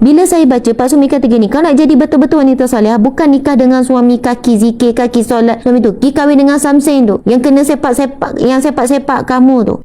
Bila saya baca, Pak Sumi kata gini, kalau nak jadi betul-betul wanita soleh, bukan nikah dengan suami kaki zikir, kaki solat, suami tu pergi kahwin dengan Samseng tu, yang kena sepak-sepak, yang sepak-sepak kamu tu.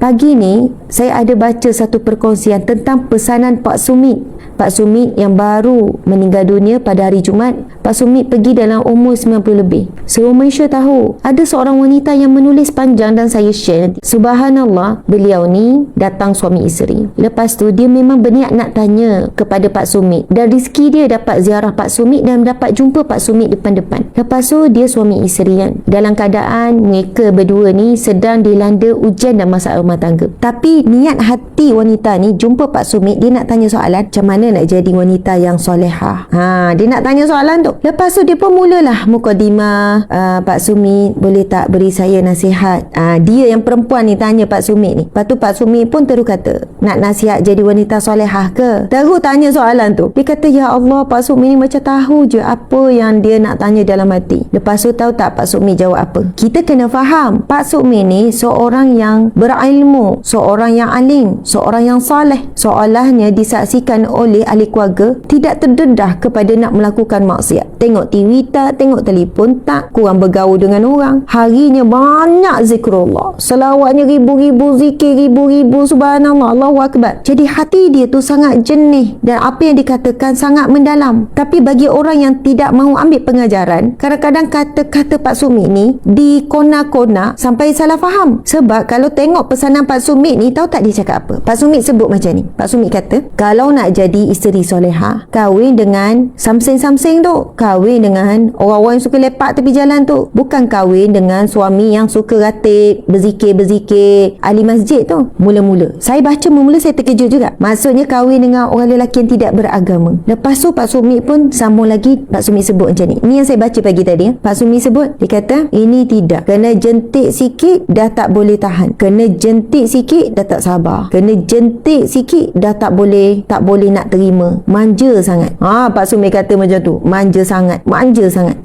Pagi ni, saya ada baca satu perkongsian tentang pesanan Pak Sumit. Pak Sumit yang baru meninggal dunia pada hari Jumaat. Pak Sumit pergi dalam umur 90 lebih. Seluruh Malaysia tahu, ada seorang wanita yang menulis panjang dan saya share nanti. Subhanallah, beliau ni datang suami isteri. Lepas tu, dia memang berniat nak tanya kepada Pak Sumit. Dan rezeki dia dapat ziarah Pak Sumit dan dapat jumpa Pak Sumit depan-depan. Lepas tu, dia suami isteri kan. Dalam keadaan mereka berdua ni sedang dilanda ujian dan masalah rumah tangga. Tapi niat hati wanita ni jumpa Pak Sumit, dia nak tanya soalan macam mana nak jadi wanita yang solehah. Dia nak tanya soalan tu. Lepas tu dia pun mulalah mukadimah, Pak Sumit boleh tak beri saya nasihat. Dia yang perempuan ni tanya Pak Sumit ni. Lepas tu Pak Sumit pun terus kata, nak nasihat jadi wanita solehah ke? Terus tanya soalan tu. Dia kata, ya Allah, Pak Sumit ni macam tahu je apa yang dia nak tanya dalam hati. Lepas tu tahu tak Pak Sumit jawab apa? Kita kena faham, Pak Sumit ni seorang yang berilmu, seorang yang alim, seorang yang soleh. Soalannya disaksikan oleh ahli keluarga tidak terdedah kepada nak melakukan maksiat. Tengok TV tak, tengok telefon tak, kurang bergaul dengan orang. Harinya banyak zikrullah, selawatnya ribu-ribu, zikir ribu-ribu, subhanallah, Allahu Akbar. Jadi hati dia tu sangat jernih dan apa yang dikatakan sangat mendalam. Tapi bagi orang yang tidak mahu ambil pengajaran, kadang-kadang kata-kata Pak Sumit ni dikona-kona sampai salah faham. Sebab kalau tengok pesanan Pak Sumit ni, tahu tak dia cakap apa? Pak Sumit sebut macam ni. Pak Sumit kata, kalau nak jadi isteri soleha, kahwin dengan Samseng-Samseng tu, kahwin dengan orang-orang yang suka lepak tepi jalan tu, bukan kahwin dengan suami yang suka ratib, berzikir-berzikir, ahli masjid tu. Mula-mula saya baca, mula saya terkejut juga. Maksudnya kahwin dengan orang lelaki yang tidak beragama. Lepas tu Pak Sumit pun sambung lagi. Pak Sumit sebut macam ni. Ini yang saya baca pagi tadi. Pak Sumit sebut, dia kata, ini tidak, kena jentik sikit dah tak boleh tahan, kena jentik sikit dah tak sabar, kena jentik sikit dah tak boleh nak terima, manja sangat. Pak Sumit kata macam tu, manja sangat.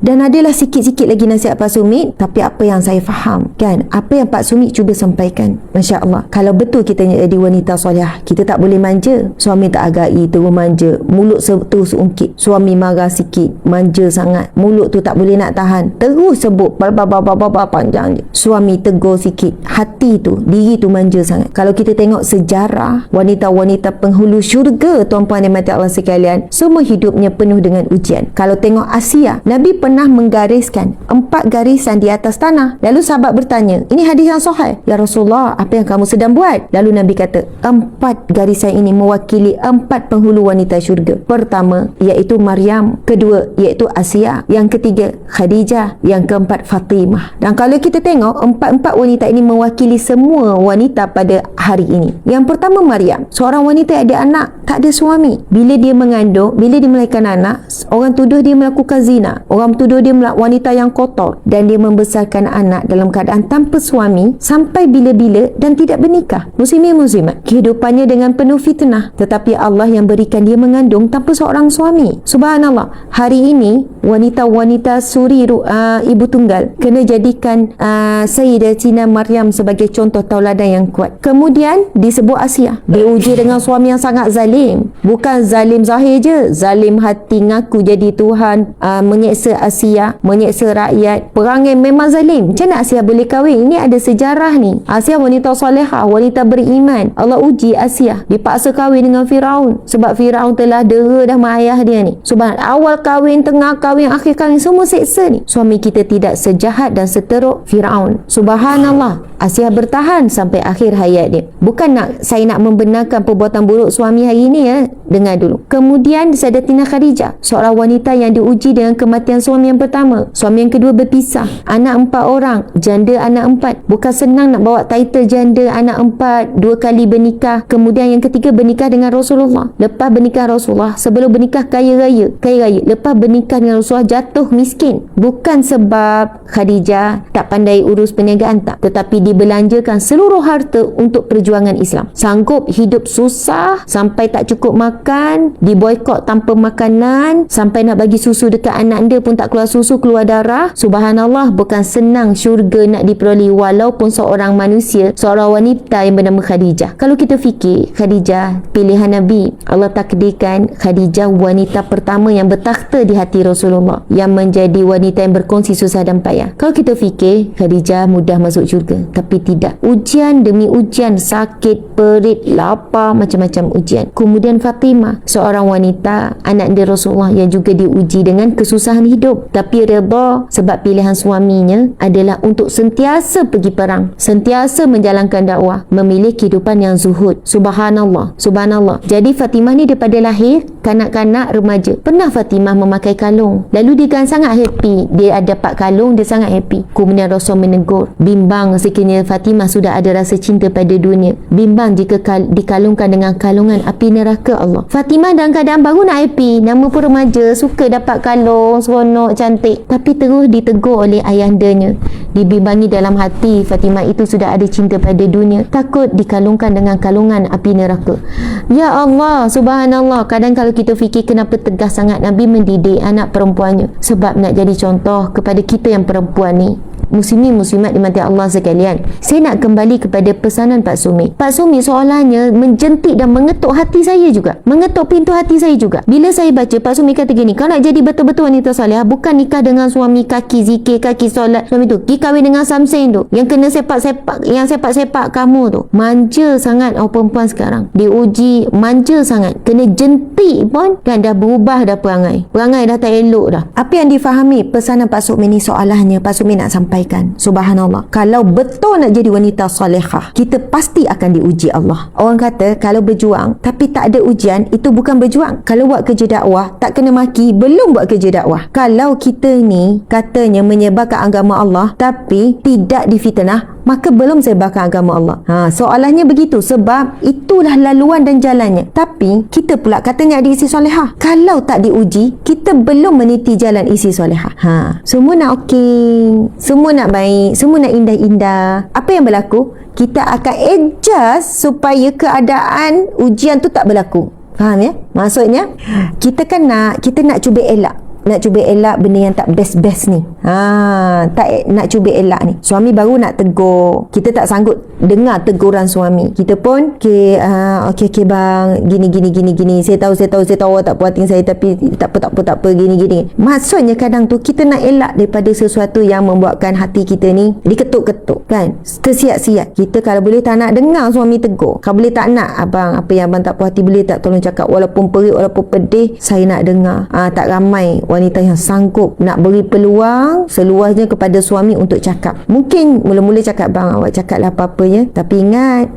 Dan adalah sikit-sikit lagi nasihat Pak Sumit, tapi apa yang saya faham kan, apa yang Pak Sumit cuba sampaikan, Masya Allah, kalau betul kita nak jadi wanita soleh, kita tak boleh manja. Suami tak hargai, terus manja, mulut terus ungkit. Suami marah sikit, manja sangat, mulut tu tak boleh nak tahan, terus sebut panjang je. Suami tegur sikit, hati tu, diri tu manja sangat. Kalau kita tengok sejarah wanita-wanita penghulu syurga, tuan-puan dan mati Allah sekalian, semua hidupnya penuh dengan ujian. Kalau tengok Asia, Nabi pernah menggariskan 4 garisan di atas tanah. Lalu sahabat bertanya, ini hadis yang sahih, ya Rasulullah, apa yang kamu sedang buat? Lalu Nabi kata, 4 garisan ini mewakili 4 penghulu wanita syurga. Pertama, iaitu Maryam. Kedua, iaitu Asia. Yang ketiga, Khadijah. Yang keempat, Fatimah. Dan kalau kita tengok, 4 wanita ini mewakili semua wanita pada hari ini. Yang pertama, Maryam, seorang wanita yang ada anak, tak ada suami. Bila dia mengandung, bila dia melahirkan anak, orang tuduh dia melakukan zina, orang tuduh dia wanita yang kotor, dan dia membesarkan anak dalam keadaan tanpa suami sampai bila-bila dan tidak bernikah. Muslimin muslimat, kehidupannya dengan penuh fitnah, tetapi Allah yang berikan dia mengandung tanpa seorang suami. Subhanallah, hari ini wanita-wanita suri ibu tunggal kena jadikan Sayyidatina Maryam sebagai contoh tauladan yang kuat. Kemudian disebut Asia, diuji dengan suami yang sangat zalim. Bukan zalim zahir je, zalim hati, ngaku jadi Tuhan, menyeksa Asia, menyeksa rakyat, perangai memang zalim. Macam mana Asia boleh kahwin? Ini ada sejarah ni. Asia wanita solehah, wanita beriman. Allah uji Asia, dipaksa kahwin dengan Firaun sebab Firaun telah dera dah mak ayah dia ni. Subhanallah, awal kahwin, tengah kahwin, akhir kahwin, semua seksa ni. Suami kita tidak sejahat dan seteruk Firaun. Subhanallah, Asia bertahan sampai akhir hayat dia. Bukan saya nak membenarkan perbuatan buruk suami hari ni ya. Dengar dulu. Kemudian Sayyidatina Khadijah, seorang wanita yang diuji dengan kematian suami yang pertama. Suami yang kedua berpisah, anak 4 orang, janda anak 4. Bukan senang nak bawa title janda anak 4, 2 kali bernikah. Kemudian yang ketiga bernikah dengan Rasulullah. Lepas bernikah Rasulullah, sebelum bernikah kaya raya. Lepas bernikah dengan Rasulullah jatuh miskin. Bukan sebab Khadijah tak pandai urus perniagaan tak, tetapi dibelanjakan seluruh seluruh harta untuk perjuangan Islam. Sanggup hidup susah sampai tak cukup makan, diboikot tanpa makanan, sampai nak bagi susu dekat anak dia pun tak keluar susu, keluar darah. Subhanallah, bukan senang syurga nak diperoleh walaupun seorang manusia, seorang wanita yang bernama Khadijah. Kalau kita fikir, Khadijah pilihan Nabi, Allah takdirkan Khadijah wanita pertama yang bertakhta di hati Rasulullah, yang menjadi wanita yang berkongsi susah dan payah. Kalau kita fikir Khadijah mudah masuk syurga, tapi tidak. Ujian demi ujian, sakit, perit, lapar, macam-macam ujian. Kemudian Fatimah, seorang wanita anak dia Rasulullah yang juga diuji dengan kesusahan hidup, tapi redha sebab pilihan suaminya adalah untuk sentiasa pergi perang, sentiasa menjalankan dakwah, memilih kehidupan yang zuhud. Subhanallah, subhanallah. Jadi Fatimah ni daripada lahir kanak-kanak remaja, pernah Fatimah memakai kalung, lalu dia kan sangat happy, dia ada dapat kalung, dia sangat happy. Kemudian Rasul menegur, bimbang sekiranya Fatimah sudah ada rasa cinta pada dunia, bimbang jika dikalungkan dengan kalungan api neraka Allah. Fatimah dalam keadaan baru nak happy, nama pun remaja, suka dapat kalung, seronok, cantik, tapi terus ditegur oleh ayandanya, dibimbangi dalam hati Fatimah itu sudah ada cinta pada dunia, takut dikalungkan dengan kalungan api neraka. Ya Allah, subhanallah. Kadang kalau kita fikir kenapa tegas sangat Nabi mendidik anak perempuannya, sebab nak jadi contoh kepada kita yang perempuan ni. Muslimin muslimat dimati Allah sekalian, saya nak kembali kepada pesanan Pak Sumi. Pak Sumi seolahnya menjentik dan mengetuk hati saya juga, mengetuk pintu hati saya juga. Bila saya baca Pak Sumi kata gini, kau nak jadi betul-betul wanita soleh, bukan nikah dengan suami kaki zikir, kaki solat, suami tu pergi kahwin dengan Samseng tu, yang kena sepak-sepak, yang sepak-sepak kamu tu. Manja sangat orang perempuan sekarang, diuji manja sangat, kena jentik pun dan dah berubah dah perangai dah tak elok dah. Apa yang difahami pesanan Pak Sumi ni, soalahnya Pak Sumi nak sampaikan, subhanallah, kalau betul nak jadi wanita salihah, kita pasti akan diuji Allah. Orang kata kalau berjuang tapi tak ada ujian, itu bukan berjuang. Kalau buat kerja dakwah tak kena maki, belum buat kerja dakwah. Kalau kita ni katanya menyebarkan agama Allah tapi tidak difitnah, maka belum sebarkan agama Allah. Soalannya begitu, sebab itulah laluan dan jalannya. Tapi kita pula katanya ada isi solehah, kalau tak diuji, kita belum meniti jalan isi solehah. Semua nak okey, semua nak baik, semua nak indah-indah. Apa yang berlaku? Kita akan adjust supaya keadaan ujian tu tak berlaku. Faham ya? Maksudnya kita nak cuba elak benda yang tak best-best ni. Tak nak cuba elak ni. Suami baru nak tegur, kita tak sanggup dengar teguran suami. Kita pun okey bang, gini. Saya tahu tak puas hati saya, tapi tak apa gini. Maksudnya kadang tu kita nak elak daripada sesuatu yang membuatkan hati kita ni diketuk-ketuk kan, tersiap-siap. Kita kalau boleh tak nak dengar suami tegur. Kalau boleh tak nak, abang apa yang abang tak puas hati boleh tak tolong cakap, walaupun perit, walaupun pedih, saya nak dengar. Tak ramai wanita yang sanggup nak beri peluang seluasnya kepada suami untuk cakap. Mungkin mula-mula cakap, bang awak cakap lah apa-apanya, tapi ingat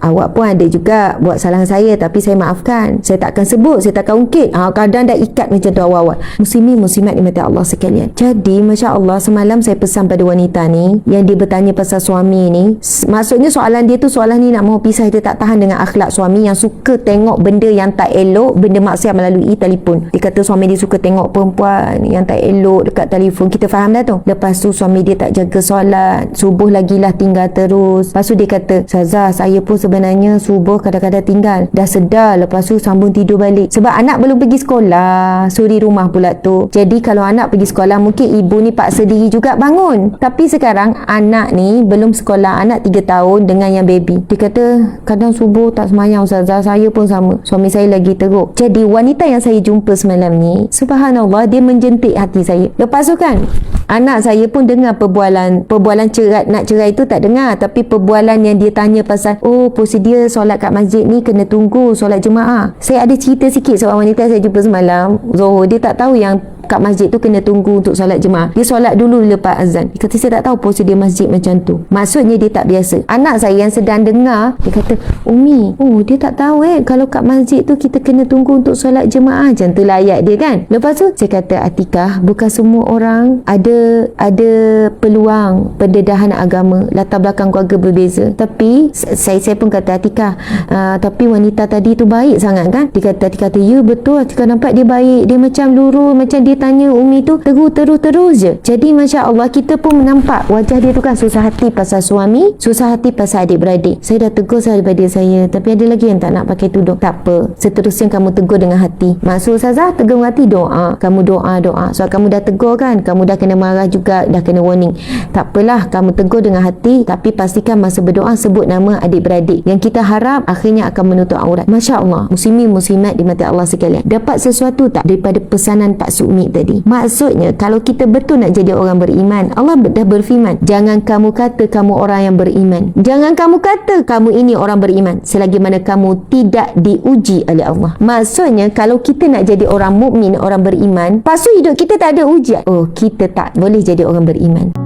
awak pun ada juga buat salah saya, tapi saya maafkan, saya tak akan sebut, saya tak akan ungkit. Kadang dah ikat macam tu awal-awal. Muslimin muslimat dimati Allah sekalian. Jadi Masya Allah, semalam saya pesan pada wanita ni yang dia bertanya pasal suami ni, maksudnya soalan dia tu, soalan ni nak mau pisah, dia tak tahan dengan akhlak suami yang suka tengok benda yang tak elok, benda maksiat melalui telefon. Dia kata suami dia suka tengok perempuan yang tak elok dekat telefon. Kita faham dah tu. Lepas tu suami dia tak jaga solat, subuh lagi lah tinggal terus. Lepas tu dia kata, Sazah, saya pun sebenarnya subuh kadang-kadang tinggal, dah sedar, lepas tu sambung tidur balik sebab anak belum pergi sekolah, suri rumah pula tu. Jadi kalau anak pergi sekolah, mungkin ibu ni paksa diri juga bangun. Tapi sekarang anak ni belum sekolah, anak 3 tahun dengan yang baby. Dia kata kadang subuh tak semayang Ustazah, saya pun sama, suami saya lagi teruk. Jadi wanita yang saya jumpa semalam ni, subhanallah, dia menjentik hati saya. Lepas tu kan anak saya pun dengar perbualan cerai, nak cerai tu tak dengar, tapi perbualan yang dia tanya pasal, prosedur solat kat masjid ni kena tunggu solat jemaah. Saya ada cerita sikit seorang wanita saya jumpa semalam, Zohor, dia tak tahu yang kat masjid tu kena tunggu untuk solat jemaah. Dia solat dulu lepas azan. Dia kata saya tak tahu prosedur masjid macam tu. Maksudnya dia tak biasa. Anak saya yang sedang dengar, dia kata, Umi, dia tak tahu kalau kat masjid tu kita kena tunggu untuk solat jemaah. Macam tu lah ayat dia kan. Lepas tu saya kata, Atikah, bukan semua orang ada peluang pendedahan agama, latar belakang keluarga berbeza. Tapi saya pun kata, Atikah, tapi wanita tadi tu baik sangat kan. Dia kata, ya betul, Atikah nampak dia baik, dia macam lurus, macam dia tanya Umi tu tegur terus je. Jadi Masya Allah, kita pun nampak wajah dia tu kan susah hati pasal suami, susah hati pasal adik-beradik. Saya dah tegur daripada saya, tapi ada lagi yang tak nak pakai tudung. Tak apa, seterusnya kamu tegur dengan hati. Maksud Ustazah tegur dengan hati, doa. Kamu doa. Sebab kamu dah tegur kan, kamu dah kena marah juga, dah kena warning. Tak apalah, kamu tegur dengan hati, tapi pastikan masa berdoa sebut nama adik-beradik yang kita harap akhirnya akan menutup aurat. Masya Allah, muslimin muslimat di mata Allah sekalian. Dapat sesuatu tak daripada pesanan Pak Sumi tadi? Maksudnya kalau kita betul nak jadi orang beriman, Allah dah berfirman, jangan kamu kata kamu orang yang beriman, jangan kamu kata kamu ini orang beriman selagi mana kamu tidak diuji oleh Allah. Maksudnya kalau kita nak jadi orang mukmin, orang beriman, pasu hidup kita tak ada ujian, oh kita tak boleh jadi orang beriman.